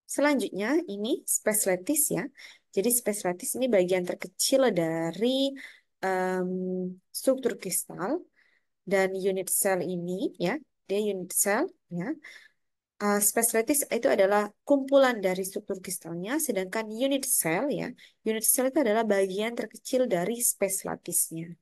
Selanjutnya ini space lattice ya. Jadi space lattice ini bagian terkecil dari em, struktur kristal dan unit cell ini ya. Dia unit cell ya. Space lattice itu adalah kumpulan dari struktur kristalnya, sedangkan unit cell ya. Unit cell itu adalah bagian terkecil dari space lattice-nya.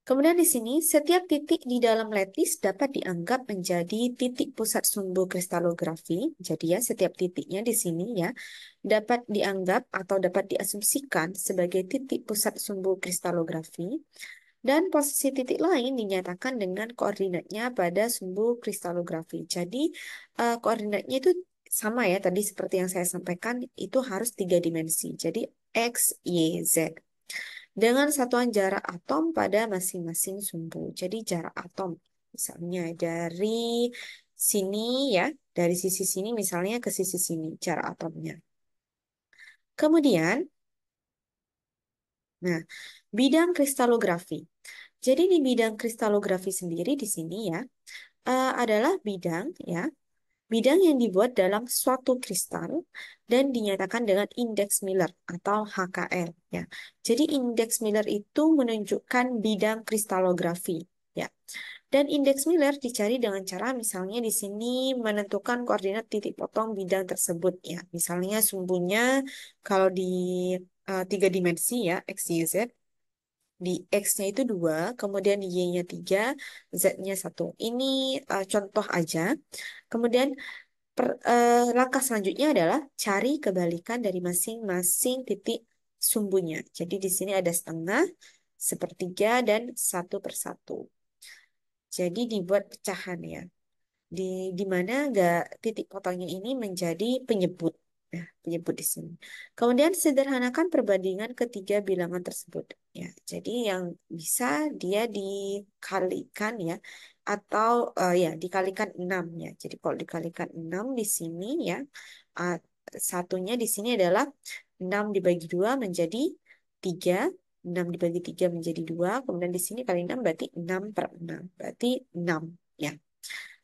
Kemudian di sini, setiap titik di dalam lattice dapat dianggap menjadi titik pusat sumbu kristalografi. Jadi ya, setiap titiknya di sini ya dapat dianggap atau dapat diasumsikan sebagai titik pusat sumbu kristalografi. Dan posisi titik lain dinyatakan dengan koordinatnya pada sumbu kristalografi. Jadi koordinatnya itu sama ya, tadi seperti yang saya sampaikan, itu harus 3 dimensi. Jadi X, Y, Z dengan satuan jarak atom pada masing-masing sumbu. Jadi jarak atom misalnya dari sini ya, dari sisi sini misalnya ke sisi sini jarak atomnya. Kemudian, nah, bidang kristalografi. Jadi di bidang kristalografi sendiri di sini ya adalah bidang ya, bidang yang dibuat dalam suatu kristal dan dinyatakan dengan indeks Miller atau HKL ya. Jadi indeks Miller itu menunjukkan bidang kristalografi ya. Dan indeks Miller dicari dengan cara misalnya di sini menentukan koordinat titik potong bidang tersebut ya. Misalnya sumbunya kalau di 3 dimensi ya, X, Y, Z, di X-nya itu 2, kemudian di Y-nya 3, Z-nya 1. Ini contoh aja. Kemudian langkah selanjutnya adalah cari kebalikan dari masing-masing titik sumbunya. Jadi di sini ada setengah, sepertiga, dan 1/1. Jadi dibuat pecahan ya. Di di mana nggak titik potongnya ini menjadi penyebut. Nah, penyebut di sini. Kemudian sederhanakan perbandingan ketiga bilangan tersebut. Ya, jadi yang bisa dia dikalikan ya, atau ya dikalikan 6 ya. Jadi kalau dikalikan 6 di sini ya, uh, satunya di sini adalah 6 dibagi 2 menjadi 3. 6 dibagi 3 menjadi 2. Kemudian di sini kali 6 berarti 6/6. Berarti 6 ya.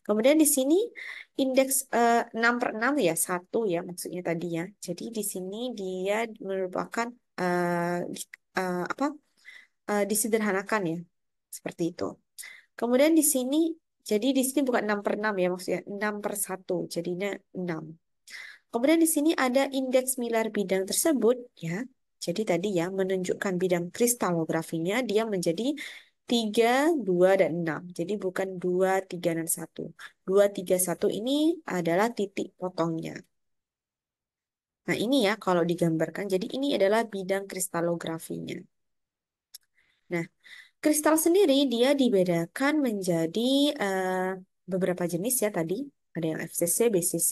Kemudian di sini indeks 6/6 ya, 1 ya maksudnya tadi ya. Jadi di sini dia merupakan apa disederhanakan ya. Seperti itu. Kemudian di sini, jadi di sini bukan 6/6 ya maksudnya 6/1. Jadinya 6. Kemudian di sini ada indeks Miller bidang tersebut ya. Jadi tadi ya menunjukkan bidang kristalografinya dia menjadi 3, 2, dan 6. Jadi bukan 2, 3, dan 1. 2, 3, 1 ini adalah titik potongnya. Nah ini ya kalau digambarkan. Jadi ini adalah bidang kristalografinya. Nah, kristal sendiri dia dibedakan menjadi eh, beberapa jenis ya tadi. Ada yang FCC, BCC,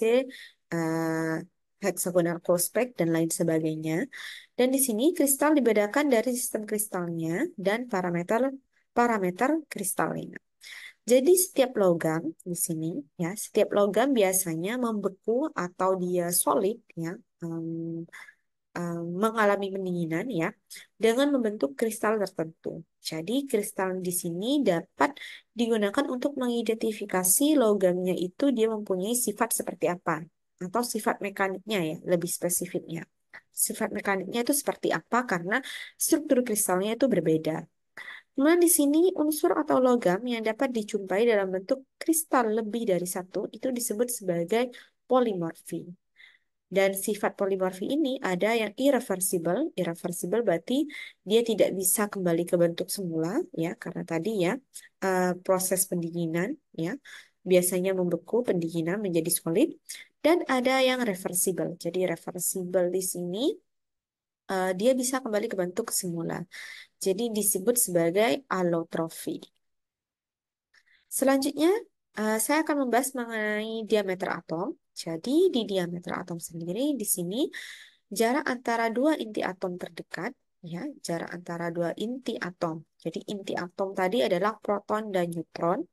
eh, hexagonal close-pack, dan lain sebagainya. Dan di sini kristal dibedakan dari sistem kristalnya dan parameter parameter kristalnya. Jadi setiap logam di sini ya, setiap logam biasanya membeku atau dia solid ya, mengalami pendinginan ya dengan membentuk kristal tertentu. Jadi kristal di sini dapat digunakan untuk mengidentifikasi logamnya itu dia mempunyai sifat seperti apa atau sifat mekaniknya ya lebih spesifiknya. Sifat mekaniknya itu seperti apa karena struktur kristalnya itu berbeda. Kemudian di sini unsur atau logam yang dapat dijumpai dalam bentuk kristal lebih dari satu itu disebut sebagai polimorfi. Dan sifat polimorfi ini ada yang irreversible. Irreversible berarti dia tidak bisa kembali ke bentuk semula ya karena tadi ya proses pendinginan ya biasanya membeku pendinginan menjadi solid dan ada yang reversible. Jadi reversible di sini dia bisa kembali ke bentuk semula. Jadi disebut sebagai alotrofi. Selanjutnya, saya akan membahas mengenai diameter atom. Jadi, di diameter atom sendiri, di sini jarak antara dua inti atom terdekat, ya, jarak antara dua inti atom. Jadi, inti atom tadi adalah proton dan neutron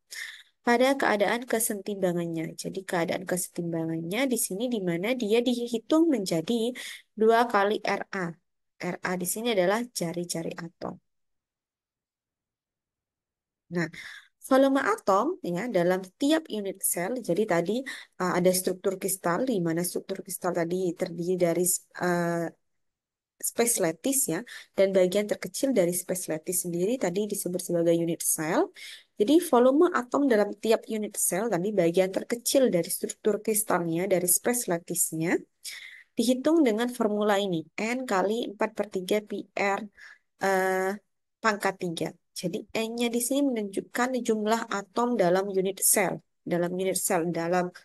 pada keadaan kesetimbangannya. Jadi, keadaan kesetimbangannya di sini di mana dia dihitung menjadi 2 kali Ra. Ra di sini adalah jari-jari atom. Nah, Volume atom ya dalam tiap unit sel. Jadi tadi ada struktur kristal di mana struktur kristal tadi terdiri dari uh, space lattice ya, dan bagian terkecil dari space lattice sendiri tadi disebut sebagai unit sel. Jadi volume atom dalam tiap unit sel tadi bagian terkecil dari struktur kristalnya dari space lattice-nya dihitung dengan formula ini N kali 4 per 3 pi R eh, pangkat 3. Jadi N-nya di sini menunjukkan jumlah atom dalam unit sel. Dalam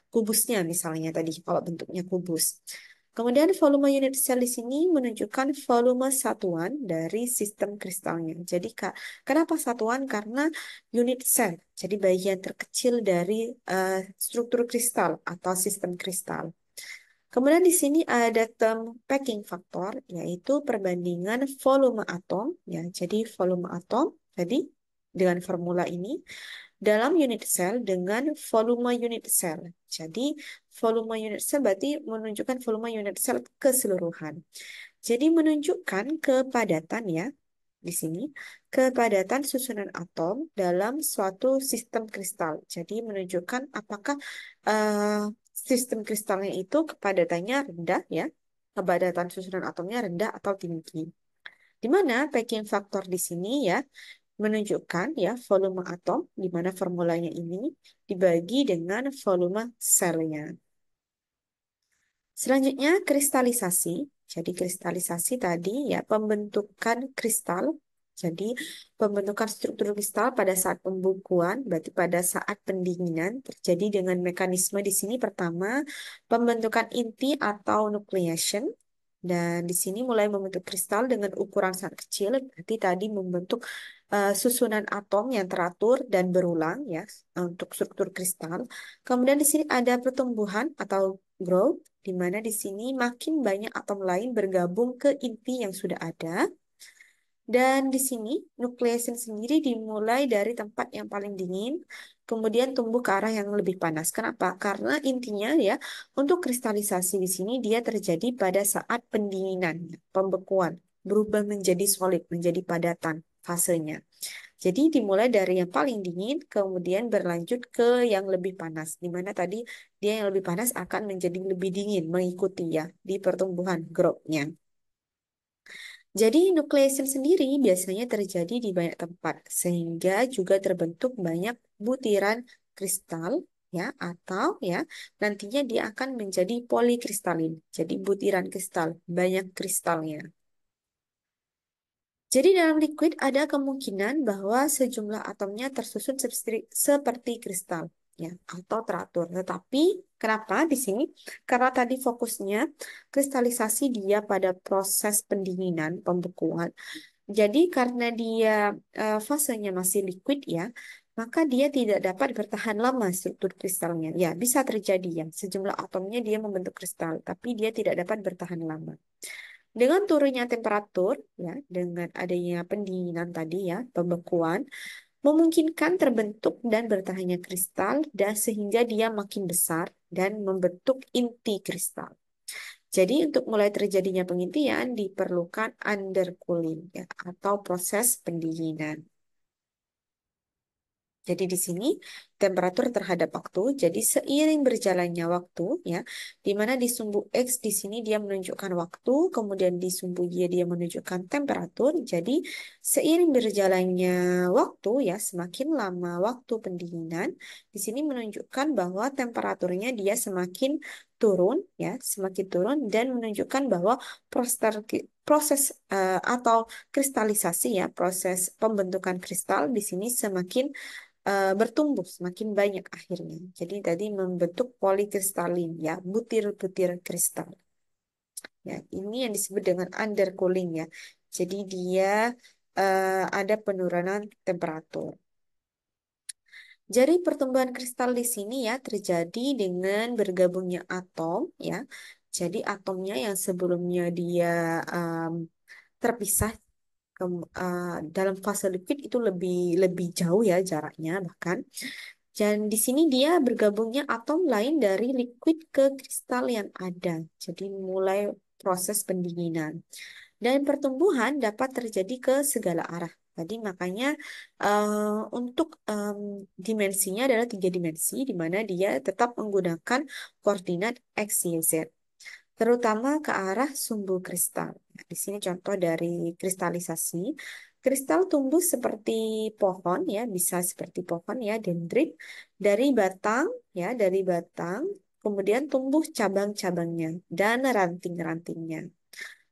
kubusnya misalnya tadi, kalau bentuknya kubus. Kemudian volume unit sel di sini menunjukkan volume satuan dari sistem kristalnya. Jadi kenapa satuan? Karena unit sel. Jadi bagian terkecil dari struktur kristal atau sistem kristal. Kemudian di sini ada term packing factor, yaitu perbandingan volume atom. Ya, jadi volume atom tadi dengan formula ini dalam unit sel dengan volume unit sel. Jadi volume unit sel berarti menunjukkan volume unit sel keseluruhan. Jadi menunjukkan kepadatan ya di sini kepadatan susunan atom dalam suatu sistem kristal. Jadi menunjukkan apakah sistem kristalnya itu kepadatannya rendah ya, kepadatan susunan atomnya rendah atau tinggi. Di mana packing factor di sini ya menunjukkan ya volume atom di mana formulanya ini dibagi dengan volume selnya. Selanjutnya kristalisasi. Jadi kristalisasi tadi ya pembentukan kristal. Jadi pembentukan struktur kristal pada saat pembukuan, berarti pada saat pendinginan terjadi dengan mekanisme di sini pertama pembentukan inti atau nucleation. Dan di sini mulai membentuk kristal dengan ukuran sangat kecil, berarti tadi membentuk susunan atom yang teratur dan berulang ya untuk struktur kristal. Kemudian di sini ada pertumbuhan atau growth, di mana di sini makin banyak atom lain bergabung ke inti yang sudah ada. Dan di sini nucleation sendiri dimulai dari tempat yang paling dingin, kemudian tumbuh ke arah yang lebih panas. Kenapa? Karena intinya ya, untuk kristalisasi di sini dia terjadi pada saat pendinginan, pembekuan, berubah menjadi solid, menjadi padatan fasenya. Jadi dimulai dari yang paling dingin, kemudian berlanjut ke yang lebih panas, di mana tadi dia yang lebih panas akan menjadi lebih dingin, mengikuti ya di pertumbuhan growth-nya. Jadi nucleation sendiri biasanya terjadi di banyak tempat sehingga juga terbentuk banyak butiran kristal ya atau ya nantinya dia akan menjadi polikristalin. Jadi butiran kristal, banyak kristalnya. Jadi dalam liquid ada kemungkinan bahwa sejumlah atomnya tersusun seperti kristal ya atau teratur. Tetapi kenapa di sini? Karena tadi fokusnya kristalisasi dia pada proses pendinginan, pembekuan. Jadi karena dia fasenya masih liquid ya, maka dia tidak dapat bertahan lama struktur kristalnya. Ya, bisa terjadi ya, sejumlah atomnya dia membentuk kristal, tapi dia tidak dapat bertahan lama. Dengan turunnya temperatur, ya, dengan adanya pendinginan tadi ya, pembekuan, memungkinkan terbentuk dan bertahannya kristal dan sehingga dia makin besar dan membentuk inti kristal. Jadi untuk mulai terjadinya pengintian diperlukan undercooling ya, atau proses pendinginan. Jadi di sini temperatur terhadap waktu. Jadi seiring berjalannya waktu ya, di mana di sumbu X di sini dia menunjukkan waktu, kemudian di sumbu Y dia menunjukkan temperatur. Jadi seiring berjalannya waktu ya, semakin lama waktu pendinginan, di sini menunjukkan bahwa temperaturnya dia semakin turun ya, semakin turun dan menunjukkan bahwa proses atau kristalisasi ya, proses pembentukan kristal di sini semakin bertumbuh semakin banyak akhirnya. Jadi tadi membentuk polikristalin ya, butir-butir kristal. Ya, ini yang disebut dengan undercooling ya. Jadi dia ada penurunan temperatur. Jadi pertumbuhan kristal di sini ya terjadi dengan bergabungnya atom ya. Jadi atomnya yang sebelumnya dia em, terpisah dalam fase liquid itu lebih lebih jauh ya jaraknya bahkan. Dan di sini dia bergabungnya atom lain dari liquid ke kristal yang ada. Jadi mulai proses pendinginan. Dan pertumbuhan dapat terjadi ke segala arah. Jadi makanya untuk dimensinya adalah tiga dimensi, di mana dia tetap menggunakan koordinat X, Y, Z, terutama ke arah sumbu kristal. Nah, di sini contoh dari kristalisasi. Kristal tumbuh seperti pohon ya, bisa seperti pohon ya, dendrit dari batang ya, dari batang. Kemudian tumbuh cabang-cabangnya dan ranting-rantingnya.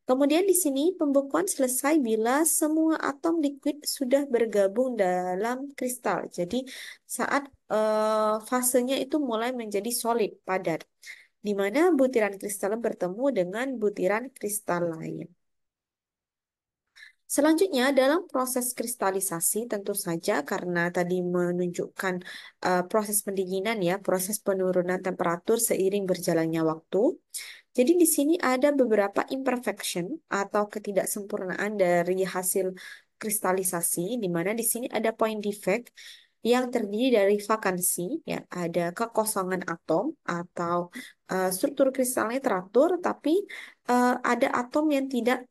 Kemudian di sini pembekuan selesai bila semua atom liquid sudah bergabung dalam kristal. Jadi saat fasenya itu mulai menjadi solid, padat, di mana butiran kristal bertemu dengan butiran kristal lain. Selanjutnya, dalam proses kristalisasi, tentu saja karena tadi menunjukkan proses pendinginan ya, proses penurunan temperatur seiring berjalannya waktu. Jadi di sini ada beberapa imperfection atau ketidaksempurnaan dari hasil kristalisasi, di mana di sini ada point defect yang terdiri dari vakansi, ya, ada kekosongan atom atau struktur kristalnya teratur, tapi ada atom yang tidak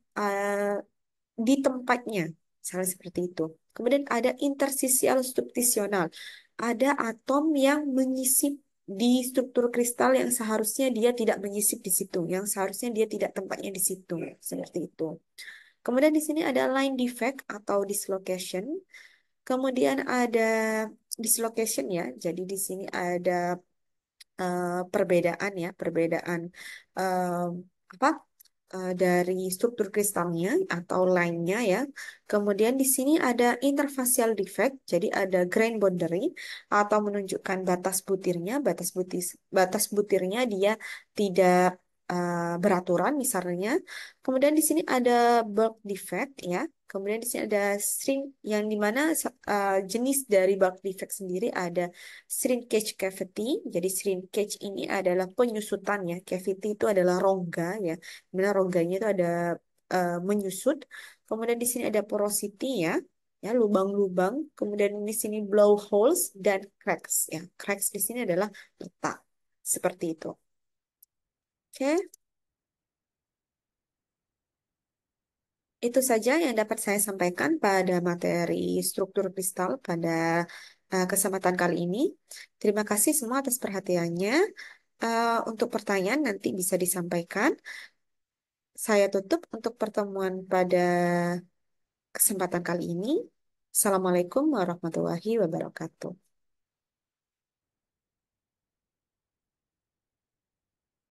di tempatnya, misalnya seperti itu. Kemudian ada interstisial substitusional, ada atom yang menyisip di struktur kristal yang seharusnya dia tidak menyisip di situ, yang seharusnya dia tidak tempatnya di situ, seperti itu. Kemudian di sini ada line defect atau dislocation. Kemudian ada dislocation ya. Jadi di sini ada perbedaan ya, perbedaan eh, apa dari struktur kristalnya atau line-nya ya. Kemudian di sini ada interfacial defect, jadi ada grain boundary atau menunjukkan batas butirnya, batas butirnya dia tidak beraturan misalnya. Kemudian di sini ada bulk defect ya. Kemudian di sini ada shrink yang dimana jenis dari bulk defect sendiri ada shrinkage cavity. Jadi shrinkage ini adalah penyusutan ya. Cavity itu adalah rongga ya. Dimana rongganya itu ada menyusut. Kemudian di sini ada porosity ya, ya lubang-lubang. Kemudian di sini blowholes dan cracks ya. Cracks di sini adalah retak. Seperti itu. Oke, itu saja yang dapat saya sampaikan pada materi struktur kristal pada kesempatan kali ini. Terima kasih semua atas perhatiannya. Untuk pertanyaan nanti bisa disampaikan. Saya tutup untuk pertemuan pada kesempatan kali ini. Assalamualaikum warahmatullahi wabarakatuh.